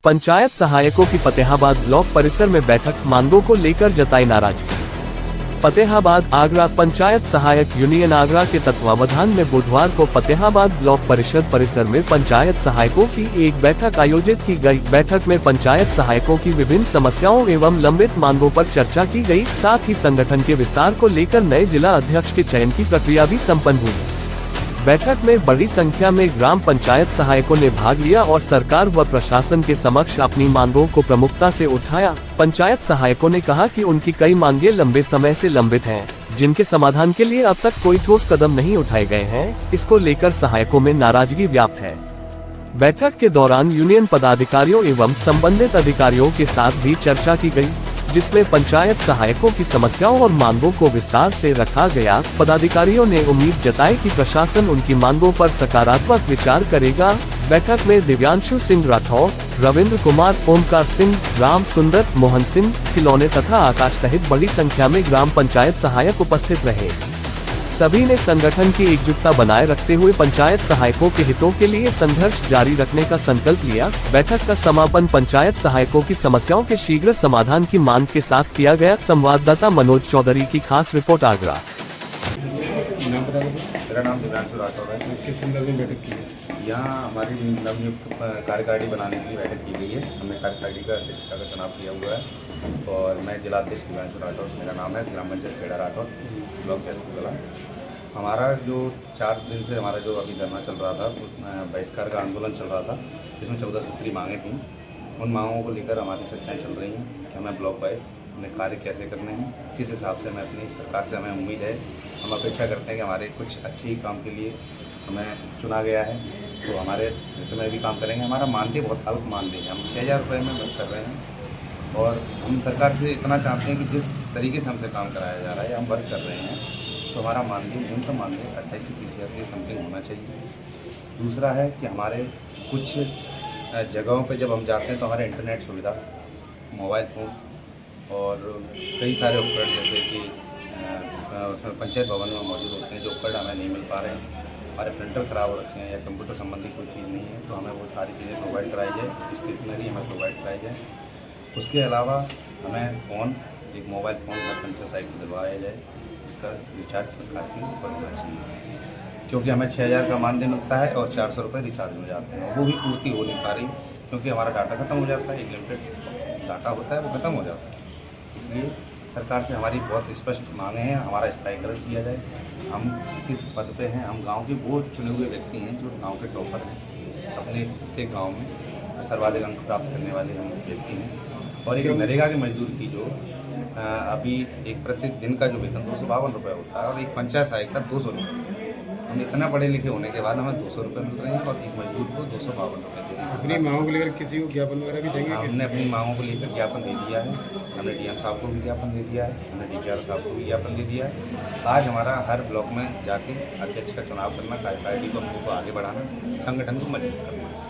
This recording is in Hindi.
पंचायत सहायकों की फतेहाबाद ब्लॉक परिसर में बैठक, मांगों को लेकर जताई नाराजगी। फतेहाबाद आगरा पंचायत सहायक यूनियन आगरा के तत्वावधान में बुधवार को फतेहाबाद ब्लॉक परिषद परिसर में पंचायत सहायकों की एक बैठक आयोजित की गई। बैठक में पंचायत सहायकों की विभिन्न समस्याओं एवं लंबित मांगों पर चर्चा की गई। साथ ही संगठन के विस्तार को लेकर नए जिला अध्यक्ष के चयन की प्रक्रिया भी संपन्न हुई। बैठक में बड़ी संख्या में ग्राम पंचायत सहायकों ने भाग लिया और सरकार व प्रशासन के समक्ष अपनी मांगों को प्रमुखता से उठाया। पंचायत सहायकों ने कहा कि उनकी कई मांगे लंबे समय से लंबित हैं, जिनके समाधान के लिए अब तक कोई ठोस कदम नहीं उठाए गए हैं। इसको लेकर सहायकों में नाराजगी व्याप्त है। बैठक के दौरान यूनियन पदाधिकारियों एवं संबंधित अधिकारियों के साथ भी चर्चा की गई, जिसमें पंचायत सहायकों की समस्याओं और मांगों को विस्तार से रखा गया। पदाधिकारियों ने उम्मीद जताई कि प्रशासन उनकी मांगों पर सकारात्मक विचार करेगा। बैठक में दिव्यांशु सिंह राठौर, रविंद्र कुमार, ओमकार सिंह, राम सुंदर, मोहन सिंह, खिलौने तथा आकाश सहित बड़ी संख्या में ग्राम पंचायत सहायक उपस्थित रहे। सभी ने संगठन की एकजुटता बनाए रखते हुए पंचायत सहायकों के हितों के लिए संघर्ष जारी रखने का संकल्प लिया। बैठक का समापन पंचायत सहायकों की समस्याओं के शीघ्र समाधान की मांग के साथ किया गया। संवाददाता मनोज चौधरी की खास रिपोर्ट आगरा। मेरा नाम दिव्यांशु राठौर है। किस संदर्भ में बैठक की? यहाँ हमारी नवनियुक्त कार्यकारिणी बनाने के लिए बैठक की गई है। हमने कार्यकारिणी का अध्यक्ष का चुनाव किया हुआ है और मैं जिला अध्यक्ष दिव्यांशु राठौर मेरा नाम है। ग्राम पंचायत खेड़ा राठौर, ब्लॉक जयपुर। हमारा जो 4 दिन से हमारा जो अभी धरना चल रहा था, उसमें बहिष्कार का आंदोलन चल रहा था, जिसमें 14 सूत्री मांगें थीं। उन मांगों को लेकर हमारी चर्चाएँ चल रही हैं कि हमें ब्लॉक वाइज हमें कार्य कैसे करने हैं, किस हिसाब से हमें अपनी सरकार से हमें उम्मीद है, हम अपेक्षा करते हैं कि हमारे कुछ अच्छे ही काम के लिए हमें चुना गया है, तो हमारे हित में भी काम करेंगे। हमारा मानदेय बहुत अल्प मानदेय है, हम 6000 रुपये में वर्क कर रहे हैं और हम सरकार से इतना चाहते हैं कि जिस तरीके से हमसे काम कराया जा रहा है, हम वर्क कर रहे हैं, तो हमारा मानदेय न्यूनतम मानदेय 28 से 30,000 से समथिंग होना चाहिए। दूसरा है कि हमारे कुछ जगहों पे जब हम जाते हैं तो हमारे इंटरनेट सुविधा, मोबाइल फ़ोन और कई सारे उपकरण जैसे कि उसमें पंचायत भवन में मौजूद होते हैं, जो उपकरण हमें नहीं मिल पा रहे हैं। हमारे प्रिंटर ख़राब हो रखे हैं या कंप्यूटर संबंधी कोई चीज़ नहीं है, तो हमें वो सारी चीज़ें प्रोवाइड कराई जाए, स्टेशनरी हमें प्रोवाइड कराई जाए। उसके अलावा हमें फ़ोन, एक मोबाइल फ़ोन हर पंचायत साइट पर दिलवाया जाए, इसका रिचार्ज सरकार की ऊपर होना चाहिए, क्योंकि हमें 6000 का मानदेय मिलता है और 400 रुपये रिचार्ज में जाते हैं। वो भी पूर्ति हो नहीं पा रही, क्योंकि हमारा डाटा खत्म हो जाता है, एक लिमिटेड डाटा होता है, वो खत्म हो जाता है। इसलिए सरकार से हमारी बहुत स्पष्ट मांगे हैं, हमारा स्थायीकरण किया जाए। हम किस पद पे हैं, हम गांव के वो चुने हुए व्यक्ति हैं जो गांव के टॉपर हैं, अपने के गांव में सर्वाधिक अंक प्राप्त करने वाले हम व्यक्ति हैं। और एक नरेगा के मजदूर की जो अभी एक प्रतिदिन का जो वेतन 252 रुपये होता है और एक पंचायत सहायक का 200 रुपये। हम इतना पढ़े लिखे होने के बाद हमें 200 रुपये मिल रहे हैं और एक मजदूर को 252 रुपये दे रहे हैं। अपनी मांगों को लेकर किसी को ज्ञापन वगैरह भी देंगे? हमने अपनी मांगों को लेकर ज्ञापन दे दिया है। हमने डीएम साहब को भी ज्ञापन दे दिया है, हमने डीपीआर साहब को भी ज्ञापन दे दिया है। आज हमारा हर ब्लॉक में जाके अध्यक्ष का चुनाव करना, कार्यकारिणी को आगे बढ़ाना, संगठन को मजबूत करना।